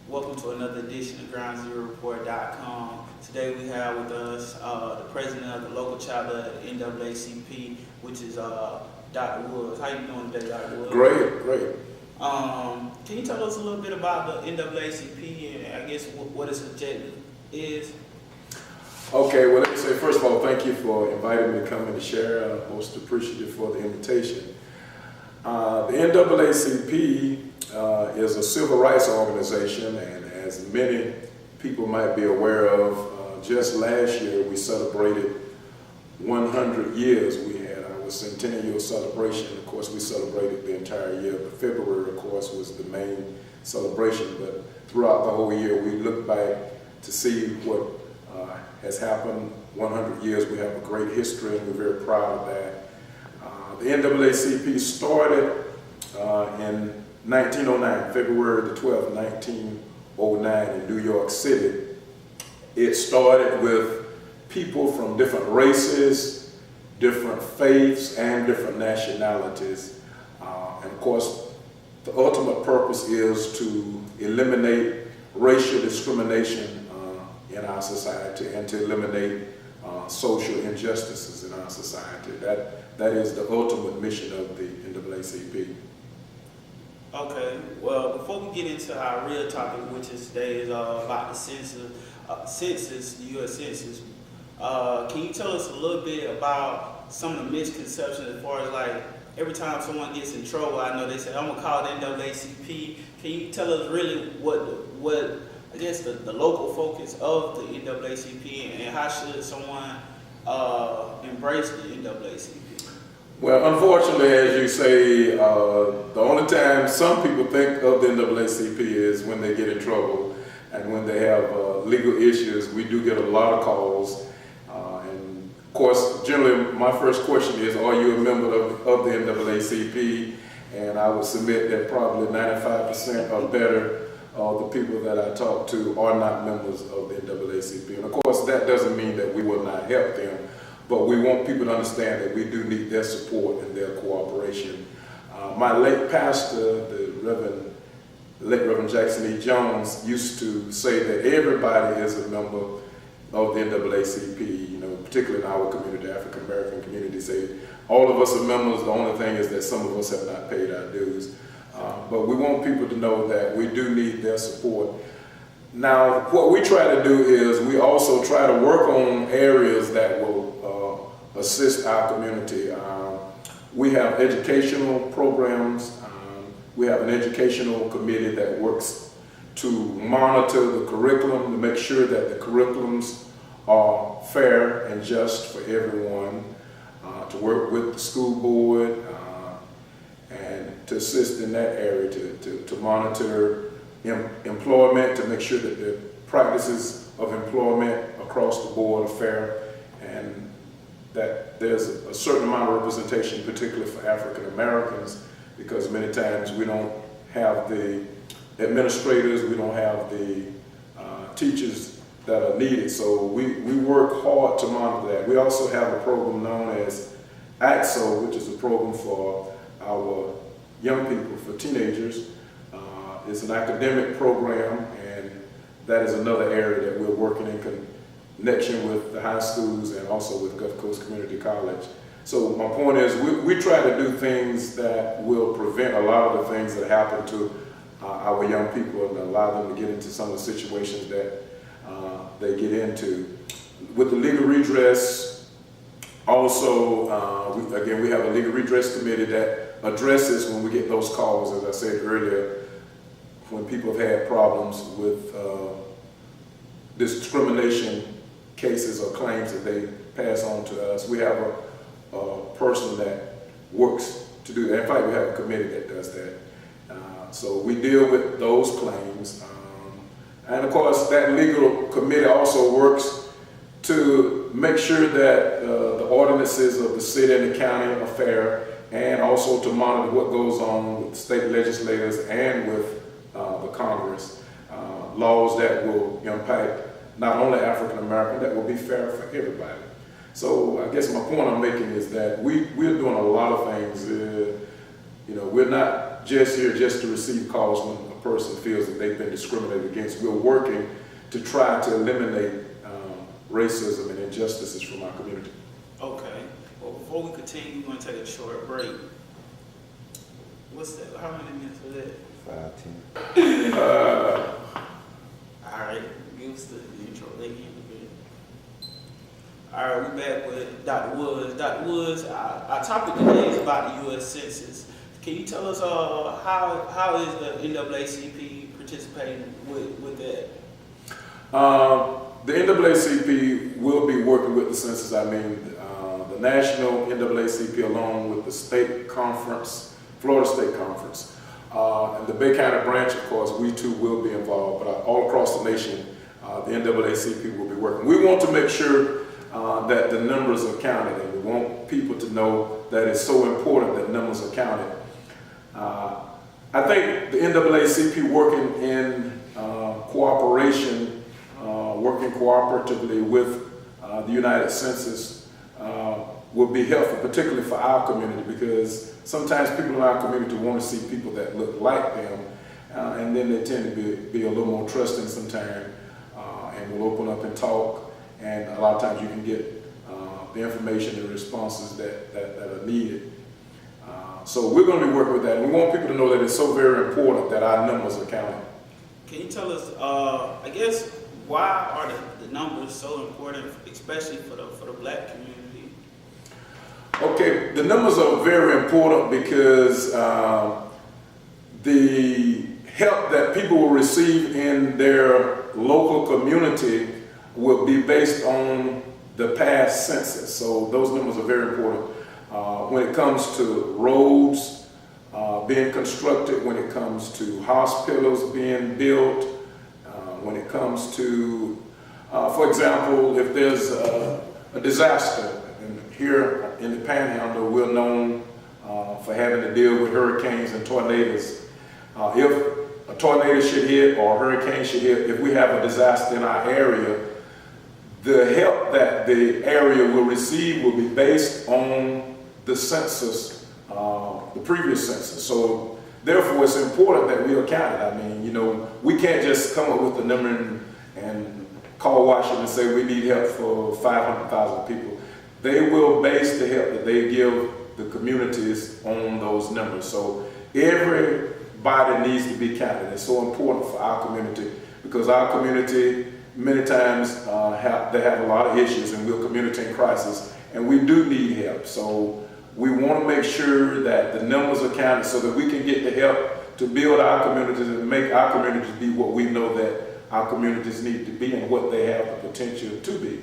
Welcome to another edition of GroundZeroReport.com. Today we have with us the president of the local chapter of the NAACP, which is Dr. Woods. How you doing today, Dr. Woods? Great. Can you tell us a little bit about the NAACP and I guess what its objective is? Okay, well, let me say, first of all, thank you for inviting me to come and share. I'm most appreciative for the invitation. The NAACP is a civil rights organization, and as many people might be aware of, just last year we celebrated 100 years. We had our centennial celebration. Of course, we celebrated the entire year, but February, of course, was the main celebration. But throughout the whole year, we look back to see what has happened. 100 years, we have a great history, and we're very proud of that. The NAACP started in 1909, February the 12th, 1909 in New York City. It started with people from different races, different faiths, and different nationalities. And of course, the ultimate purpose is to eliminate racial discrimination in our society and to eliminate social injustices in our society. That is the ultimate mission of the NAACP. Okay, well, before we get into our real topic, which is today is about the census, the U.S. Census, can you tell us a little bit about some of the misconceptions as far as like every time someone gets in trouble, I know they say, I'm going to call the NAACP. Can you tell us really what I guess the local focus of the NAACP and how should someone embrace the NAACP? Well, unfortunately, as you say, the only time some people think of the NAACP is when they get in trouble and when they have legal issues. We do get a lot of calls. And of course, generally, my first question is, are you a member of the NAACP? And I would submit that probably 95% or better of the people that I talk to are not members of the NAACP. And of course, that doesn't mean that we will not help them. But we want people to understand that we do need their support and their cooperation. My late pastor, the late Reverend Jackson E. Jones, used to say that everybody is a member of the NAACP, you know, particularly in our community, the African American community. Say all of us are members, the only thing is that some of us have not paid our dues. But we want people to know that we do need their support. Now, what we try to do is we also try to work on areas that will assist our community. We have educational programs. We have an educational committee that works to monitor the curriculum, to make sure that the curriculums are fair and just for everyone, to work with the school board, and to assist in that area, to monitor employment, to make sure that the practices of employment across the board are fair, and that there's a certain amount of representation, particularly for African Americans, because many times we don't have the administrators, we don't have the teachers that are needed. So we work hard to monitor that. We also have a program known as AXO, which is a program for our young people, for teenagers. It's an academic program, and that is another area that we're working in connection with the high schools and also with Gulf Coast Community College. So my point is we try to do things that will prevent a lot of the things that happen to our young people and allow them to get into some of the situations that they get into. With the legal redress, also, we have a legal redress committee that addresses when we get those calls, as I said earlier, when people have had problems with discrimination cases or claims that they pass on to us. We have a person that works to do that. In fact, we have a committee that does that. So we deal with those claims. And of course, that legal committee also works to make sure that the ordinances of the city and the county are fair, and also to monitor what goes on with state legislators and with the Congress. Laws that will impact not only African American, that will be fair for everybody. So I guess my point I'm making is that we're doing a lot of things. We're not just here just to receive calls when a person feels that they've been discriminated against. We're working to try to eliminate racism and injustices from our community. Okay. Well, before we continue, we're going to take a short break. What's that? How many minutes was that? 5, 10. All right. Give us the intro. They can All right, we're back with Dr. Woods. Dr. Woods, our topic today is about the U.S. Census. Can you tell us how is the NAACP participating with that? The NAACP will be working with the census. I mean, the national NAACP along with the state conference, Florida State Conference, and the Bay County branch, of course, we too will be involved. But all across the nation, the NAACP will be working. We want to make sure that the numbers are counted, and we want people to know that it's so important that numbers are counted. I think the NAACP working in cooperation, working cooperatively with the United Census will be helpful, particularly for our community, because sometimes people in our community want to see people that look like them, and then they tend to be a little more trusting sometimes, and will open up and talk. And a lot of times you can get the information and responses that are needed. So we're going to be working with that. We want people to know that it's so very important that our numbers are counted. Can you tell us, I guess, why are the numbers so important, especially for the black community? Okay, the numbers are very important because the help that people will receive in their local community will be based on the past census. So those numbers are very important. When it comes to roads being constructed, when it comes to hospitals being built, when it comes to, for example, if there's a disaster, and here in the Panhandle, we're known for having to deal with hurricanes and tornadoes. If a tornado should hit or a hurricane should hit, if we have a disaster in our area, the help that the area will receive will be based on the census, the previous census. So therefore, it's important that we are counted. I mean, you know, we can't just come up with a number and call Washington and say we need help for 500,000 people. They will base the help that they give the communities on those numbers. So everybody needs to be counted. It's so important for our community because our community many times they have a lot of issues, and we're a community in crisis, and we do need help. So we want to make sure that the numbers are counted so that we can get the help to build our communities and make our communities be what we know that our communities need to be and what they have the potential to be.